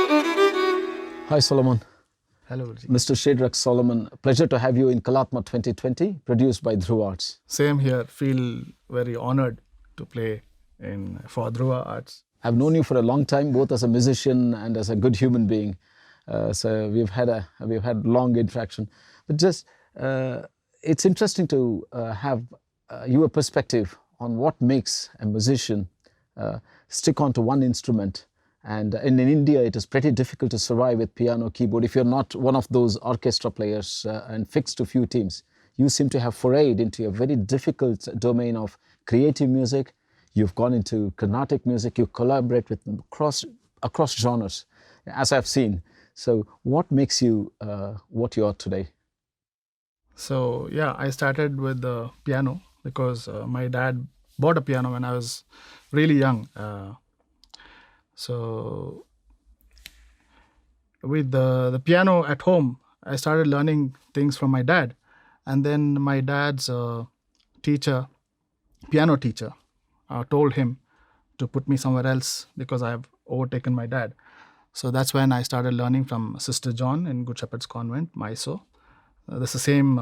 Hi, Solomon. Hello, Guruji. Mr. Shadrach Solomon, pleasure to have you in Kalaatma 2020, produced by Dhruv Arts. Same here. Feel very honored to play for Dhruva Arts. I've known you for a long time, both as a musician and as a good human being. So we've had long interaction. But just it's interesting to have your perspective on what makes a musician stick onto one instrument. And in India, it is pretty difficult to survive with piano, keyboard if you're not one of those orchestra players and fixed to few teams. You seem to have forayed into a very difficult domain of creative music. You've gone into Carnatic music. You collaborate with across genres, as I've seen. So what makes you what you are today? So yeah, I started with the piano because my dad bought a piano when I was really young. So with the piano at home, I started learning things from my dad. And then my dad's piano teacher, told him to put me somewhere else because I have overtaken my dad. So that's when I started learning from Sister John in Good Shepherd's Convent, Mysore. That's the same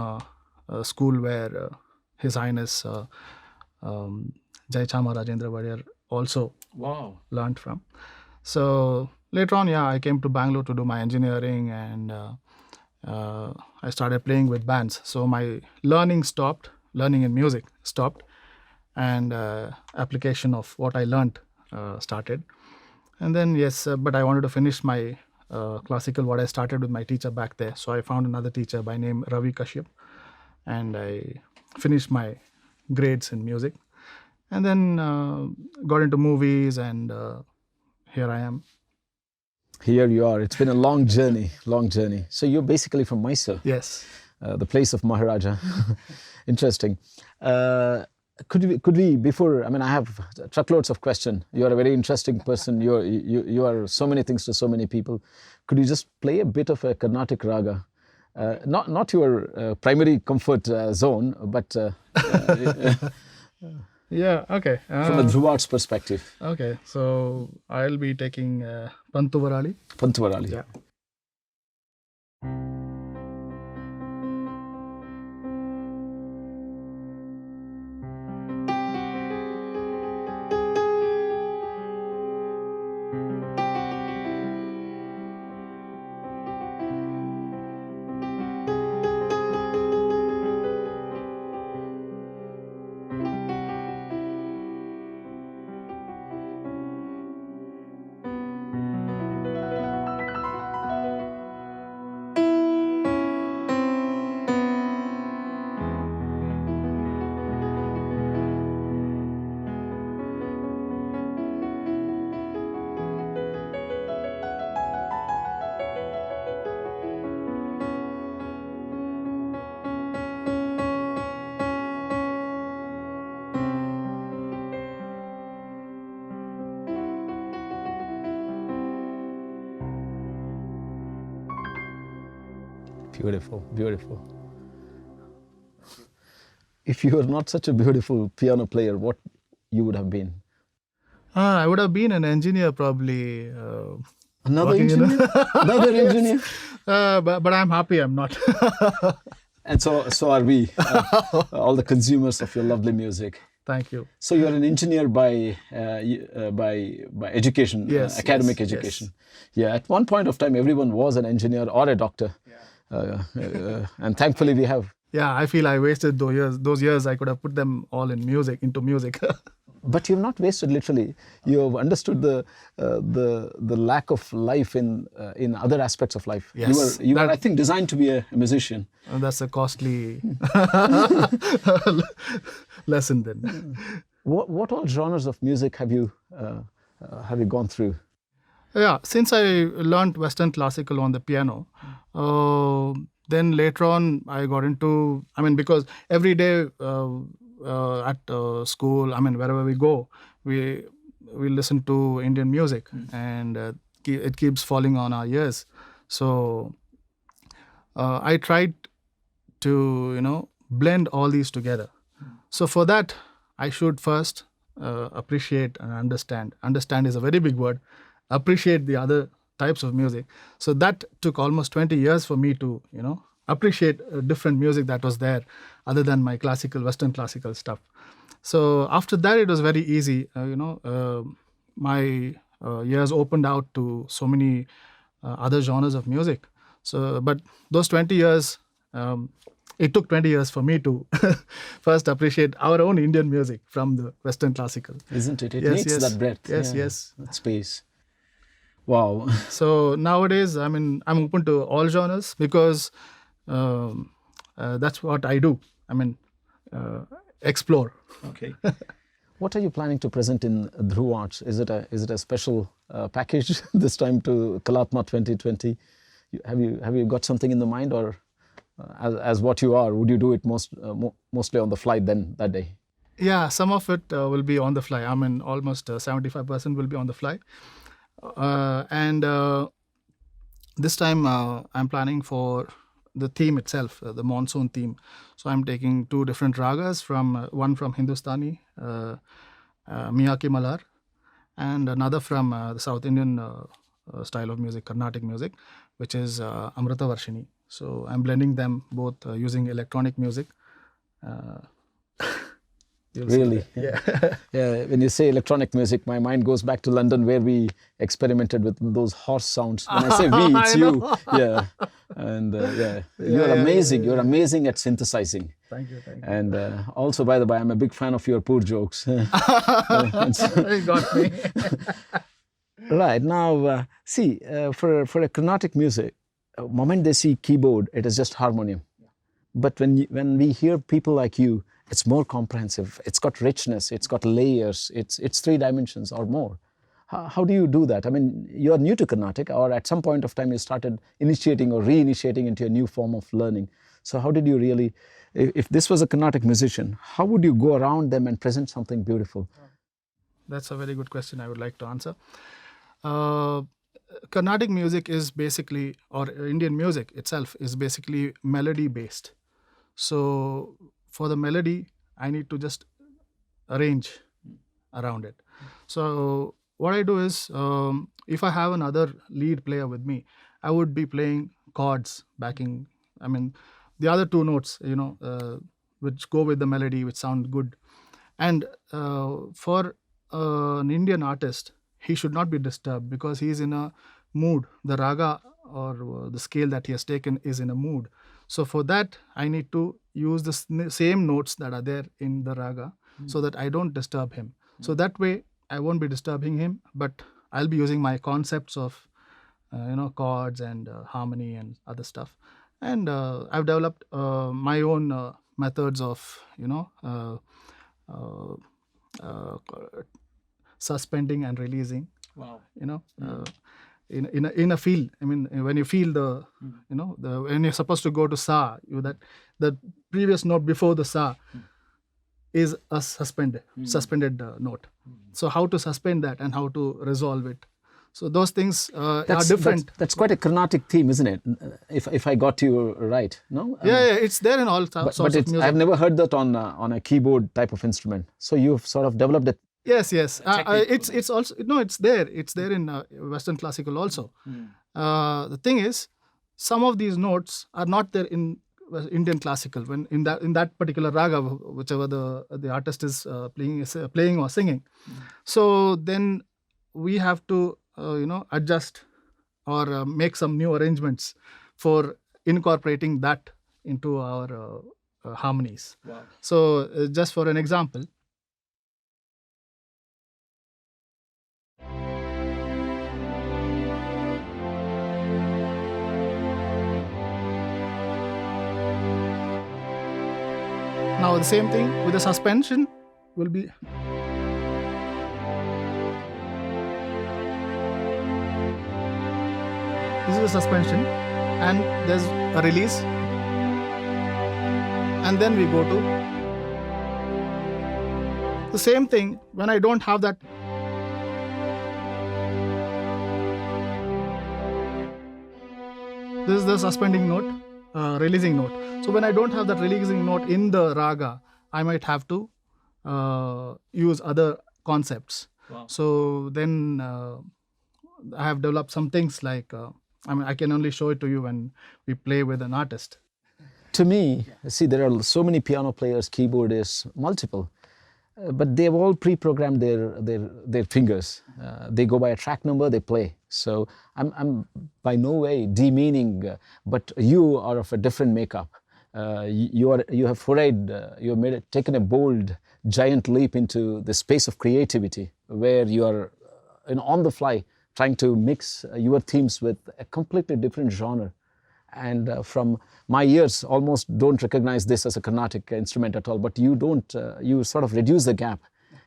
school where His Highness Jaichama Rajendra Warrior also learned from. So later on, I came to Bangalore to do my engineering, and I started playing with bands. So my learning in music stopped, and application of what I learned started. And then but I wanted to finish my classical, what I started with my teacher back there. So I found another teacher by name Ravi Kashyap, and I finished my grades in music. And then got into movies, and here I am. Here you are. It's been a long journey. So you're basically from Mysore. Yes. The place of Maharaja. Interesting. Could we before? I mean, I have truckloads of questions. You are a very interesting person. You are so many things to so many people. Could you just play a bit of a Carnatic raga? Not your primary comfort zone, but yeah. Okay. From a Dhruva Arts perspective. Okay. So I'll be taking Pantu Varali. Pantu Varali. Yeah. Beautiful. If you were not such a beautiful piano player, what you would have been? I would have been an engineer probably. Another engineer? Another engineer? But I'm happy I'm not. And so are we, all the consumers of your lovely music. Thank you. So you're an engineer by education, academic education. Yes. Yeah, at one point of time, everyone was an engineer or a doctor. And thankfully we have. Yeah, I feel I wasted those years. I could have put them all into music. But you've not wasted literally. You have understood the lack of life in other aspects of life. Yes. You were I think designed to be a musician. That's a costly lesson then. What all genres of music have you gone through? Yeah, since I learned Western classical on the piano, then later on I got into, because every day at school, wherever we go, we listen to Indian music, and it keeps falling on our ears. So I tried to, blend all these together. So for that, I should first appreciate and understand. Understand is a very big word. Appreciate the other types of music. So that took almost 20 years for me to, appreciate different music that was there other than my Western classical stuff. So after that, it was very easy. My years opened out to so many other genres of music. So, but those 20 years, it took 20 years for me to first appreciate our own Indian music from the Western classical. Isn't it? It needs that breadth. Yes. That space. Wow. So nowadays, I'm open to all genres because that's what I do. Explore. Okay. What are you planning to present in Dhruv Arts? Is it a special package this time to Kalaatma 2020? Have you got something in the mind, or as what you are, would you do it mostly on the fly then that day? Yeah, some of it will be on the fly. Almost 75% will be on the fly, and this time I'm planning for the theme itself, the monsoon theme. So I'm taking 2 different ragas, one from Hindustani, Miyaki Malar, and another from the South Indian style of music, Carnatic music, which is Amrita Varshini. So I'm blending them both using electronic music. Really? Yeah. Yeah. When you say electronic music, my mind goes back to London, where we experimented with those horse sounds. When I say we, it's you. Yeah. And you're amazing. You're amazing at synthesizing. Thank you. And also, by the way, I'm a big fan of your poor jokes. You got me. Right. Now, see, for a Carnatic music, moment they see keyboard, it is just harmonium. But when we hear people like you, it's more comprehensive. It's got richness. It's got layers. It's 3 dimensions or more. How do you do that? You're new to Carnatic, or at some point of time you started initiating or reinitiating into a new form of learning. So how did you really, if this was a Carnatic musician, how would you go around them and present something beautiful? That's a very good question I would like to answer. Carnatic music is basically, or Indian music itself is basically melody based. So for the melody, I need to just arrange around it. So what I do is, if I have another lead player with me, I would be playing chords backing. The other 2 notes, which go with the melody, which sound good. And for an Indian artist, he should not be disturbed because he is in a mood. The raga or the scale that he has taken is in a mood. So for that, I need to use the same notes that are there in the raga so that I don't disturb him. So that way, I won't be disturbing him, but I'll be using my concepts of, chords and harmony and other stuff. And I've developed my own methods of, suspending and releasing. Wow. In a feel. When you feel when you're supposed to go to sa, the previous note before the sa is a suspended note. So how to suspend that and how to resolve it. So those things are different. That's quite a Carnatic theme, isn't it? If I got you right, no? It's there in all sorts of music. I've never heard that on a keyboard type of instrument. So you've sort of developed it. Yes. It's also it's there. It's there in Western classical also. The thing is, some of these notes are not there in Indian classical. When in that particular raga, whichever the artist is playing or singing, so then we have to adjust or make some new arrangements for incorporating that into our harmonies. Wow. So just for an example. Now the same thing with the suspension will be. This is the suspension, and there's a release, and then we go to the same thing when I don't have that. This is the suspending note, releasing note. So when I don't have that releasing note in the raga, I might have to use other concepts. Wow. So then I have developed some things like, I mean, I can only show it to you when we play with an artist. To me, see, there are so many piano players, keyboardists, multiple, but they've all pre-programmed their fingers. They go by a track number, they play. So I'm by no way demeaning, but you are of a different makeup. You have forayed, you have taken a bold, giant leap into the space of creativity, where you are on the fly trying to mix your themes with a completely different genre. And from my ears, almost don't recognize this as a Carnatic instrument at all, but you don't, you sort of reduce the gap.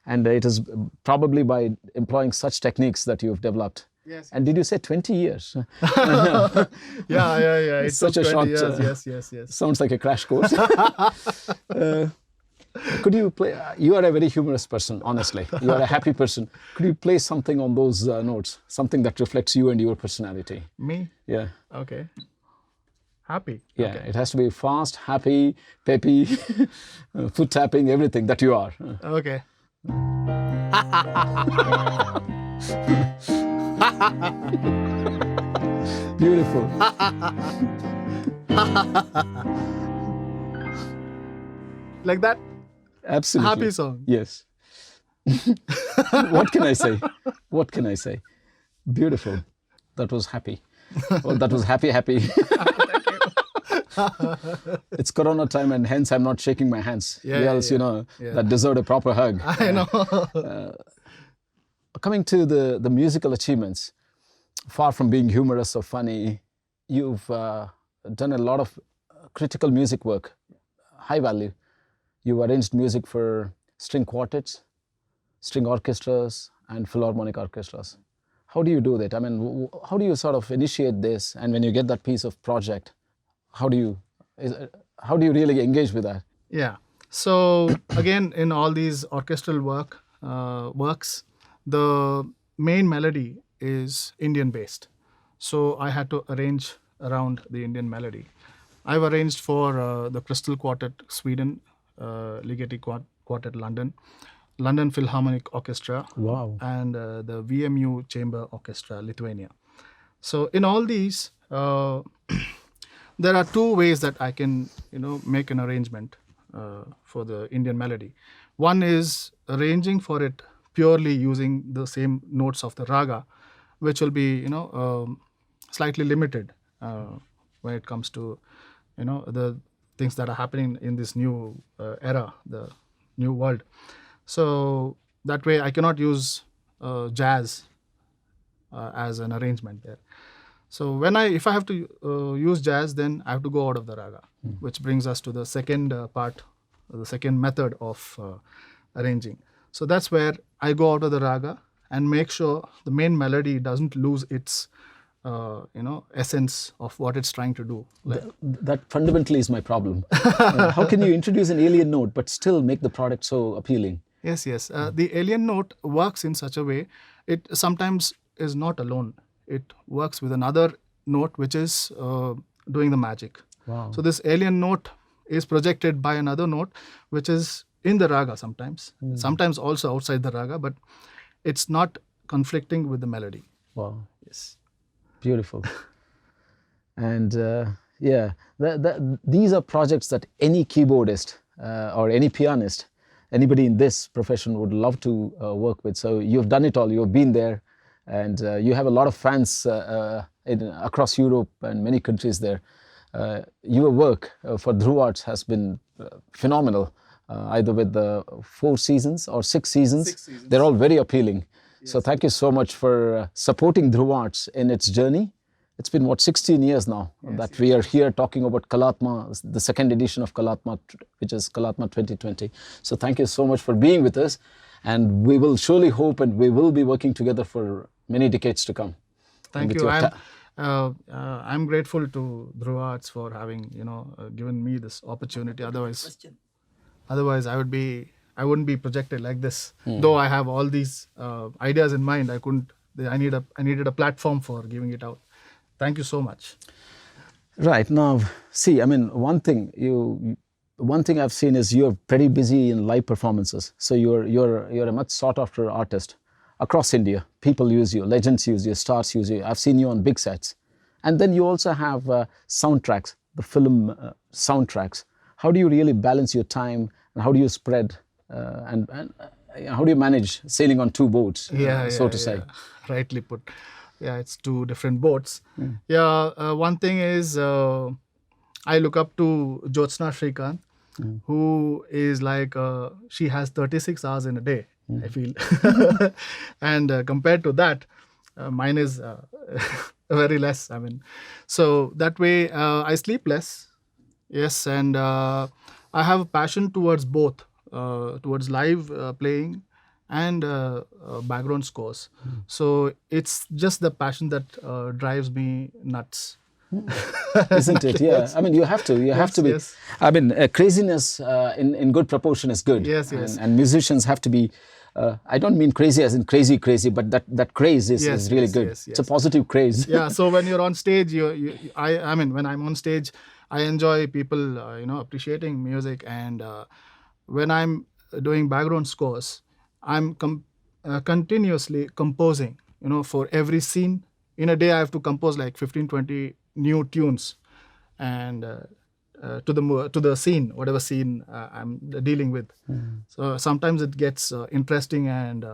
And it is probably by employing such techniques that you've developed. Yes. And did you say 20 years? Yeah. It's such a short, years. Yes. Sounds like a crash course. Could you play, you are a very humorous person, honestly. You are a happy person. Could you play something on those notes? Something that reflects you and your personality? Me? Yeah. Okay. Happy? Yeah, okay. It has to be fast, happy, peppy, foot tapping, everything that you are. Okay. Beautiful. Like that? Absolutely. Happy song. Yes. What can I say? What can I say? Beautiful. That was happy. Well, that was happy. It's Corona time, and hence I'm not shaking my hands. Else, that deserved a proper hug. I know. Coming to the musical achievements, far from being humorous or funny, you've done a lot of critical music work, high value. You arranged music for string quartets, string orchestras, and philharmonic orchestras. How do you do that? I mean, how do you sort of initiate this? And when you get that piece of project, how do you really engage with that? Yeah. So again, in all these orchestral works, the main melody is Indian based. So I had to arrange around the Indian melody. I've arranged for the Crystal Quartet, Sweden, Ligeti Quartet, London Philharmonic Orchestra, wow, and the VMU Chamber Orchestra, Lithuania. So in all these, there are two ways that I can, make an arrangement for the Indian melody. One is arranging for it purely using the same notes of the raga, which will be, slightly limited when it comes to, the things that are happening in this new era, the new world. So that way I cannot use jazz as an arrangement there. So if I have to use jazz, then I have to go out of the raga, which brings us to the second part, the second method of arranging. So that's where I go out of the raga and make sure the main melody doesn't lose its essence of what it's trying to do. That fundamentally is my problem. How can you introduce an alien note but still make the product so appealing? Yes. The alien note works in such a way, it sometimes is not alone. It works with another note which is doing the magic. Wow. So this alien note is projected by another note which is in the raga sometimes, sometimes also outside the raga, but it's not conflicting with the melody. Wow. Yes. Beautiful. And these are projects that any keyboardist or any pianist, anybody in this profession would love to work with. So you've done it all, you've been there, and you have a lot of fans across Europe and many countries there. Your work for Dhruva Arts has been phenomenal, either with the 4 seasons or 6 seasons. 6 seasons. They're all very appealing. Yes. So thank you so much for supporting Dhruva Arts in its journey. It's been, 16 years now that we are here talking about Kalaatma, the second edition of Kalaatma, which is Kalaatma 2020. So thank you so much for being with us. And we will surely hope and we will be working together for many decades to come. Thank you. I'm grateful to Dhruva Arts for having, given me this opportunity. Otherwise I wouldn't be projected like this. Though I have all these ideas in mind, I needed a platform for giving it out. Thank you so much. Right. Now, see, I mean, one thing I've seen is you're pretty busy in live performances. So you're a much sought after artist. across India. People use you, legends use you, stars use you. I've seen you on big sets. And then you also have soundtracks, the film soundtracks. How do you really balance your time, and how do you spread and how do you manage sailing on two boats, so to say? Rightly put. Yeah, it's two different boats. Yeah, one thing is I look up to Jyotsna Srikanth, who is like, she has 36 hours in a day, I feel. And compared to that, mine is very less. I mean, so that way I sleep less. Yes, and I have a passion towards both, towards live playing and background scores. So it's just the passion that drives me nuts. Isn't it? Yeah. I mean, you have to. You have to be. Yes. I mean, craziness in good proportion is good. Yes, yes. And musicians have to be. I don't mean crazy as in crazy, but that craze is really good. Yes, It's a positive craze. Yeah. So when you're on stage, I mean, when I'm on stage, I enjoy people, appreciating music, and when I'm doing background scores, I'm continuously composing. For every scene in a day, I have to compose like 15-20 new tunes, and to the scene, whatever scene I'm dealing with. So sometimes it gets interesting and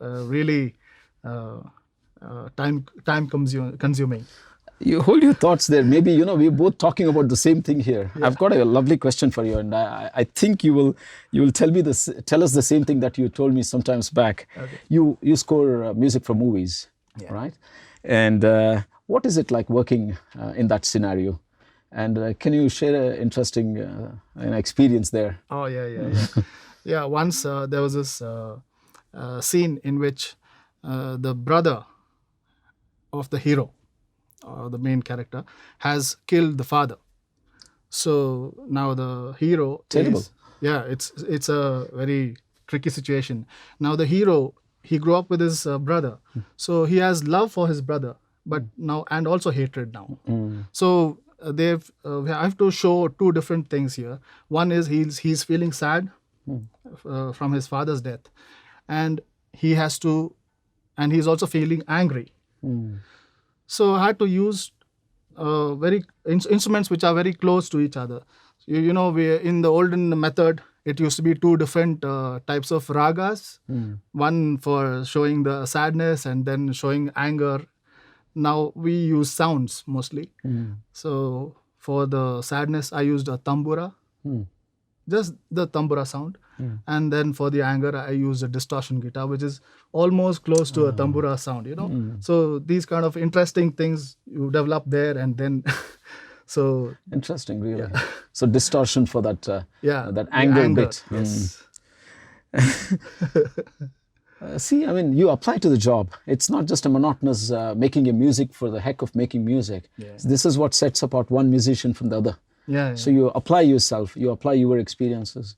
really time consuming. You hold your thoughts there. Maybe, we're both talking about the same thing here. Yeah. I've got a lovely question for you, and I think you will tell us the same thing that you told me sometimes back. Okay. You score music for movies, right? And what is it like working in that scenario? And can you share an interesting experience there? Oh, yeah. Yeah, once there was this scene in which the brother of the hero, the main character, has killed the father. So now the hero Terrible. It's a very tricky situation. Now the hero, he grew up with his brother, so he has love for his brother, but now, and also hatred now. So I have to show two different things here. One is he's feeling sad from his father's death, and he's also feeling angry. So I had to use instruments which are very close to each other. We in the olden method, it used to be two different types of ragas. One for showing the sadness and then showing anger. Now we use sounds mostly. So for the sadness, I used a tambura, just the tambura sound. And then for the anger, I use a distortion guitar, which is almost close to a tambura sound, So these kind of interesting things you develop there, and then so interesting, really. Yeah. So distortion for that that anger bit. Yes. See, I mean, you apply to the job. It's not just a monotonous making a music for the heck of making music. Yeah. So this is what sets apart one musician from the other. Yeah. So you apply yourself, you apply your experiences.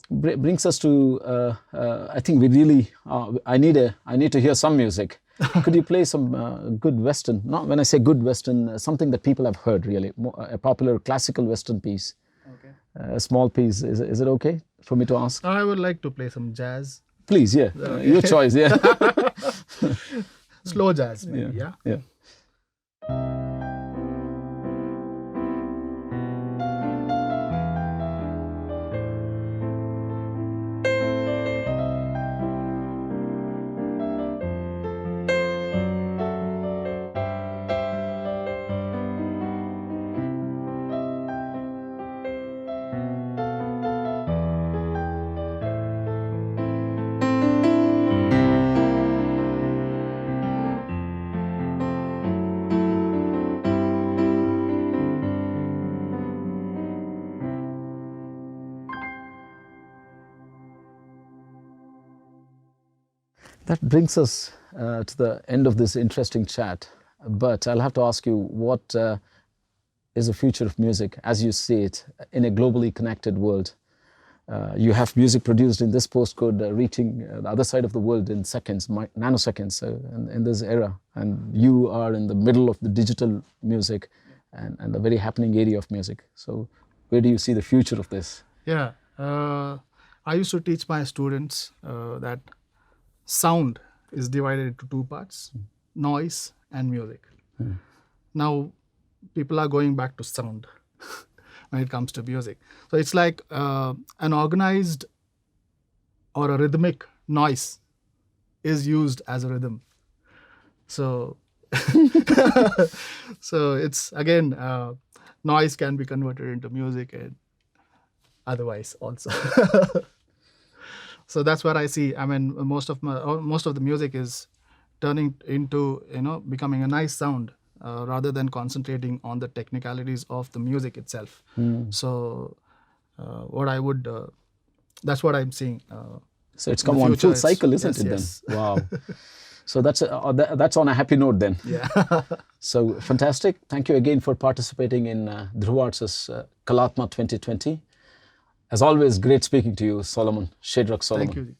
Brings us to I think we really I need to hear some music. Could you play some good Western? Not when I say good Western, something that people have heard, really, a popular classical Western piece. Okay. A small piece. Is it okay for me to ask? I would like to play some jazz. Please, yeah. Okay. Your choice, yeah. Slow jazz, maybe, yeah. That brings us to the end of this interesting chat. But I'll have to ask you, what is the future of music as you see it in a globally connected world? You have music produced in this postcode reaching the other side of the world in seconds, nanoseconds in this era. And you are in the middle of the digital music and a very happening area of music. So where do you see the future of this? Yeah, I used to teach my students that sound is divided into two parts: noise and music. Now people are going back to sound when it comes to music. So it's like an organized or a rhythmic noise is used as a rhythm. So so it's again, noise can be converted into music and otherwise also. So that's what I see. I mean, most of the music is turning into, becoming a nice sound, rather than concentrating on the technicalities of the music itself. So that's what I'm seeing. So it's come on full cycle, isn't it? Yes. Then wow. So that's on a happy note then. Yeah. So fantastic. Thank you again for participating in Dhruv Arts' Kalaatma 2020. As always, great speaking to you, Solomon, Shadrach Solomon. Thank you.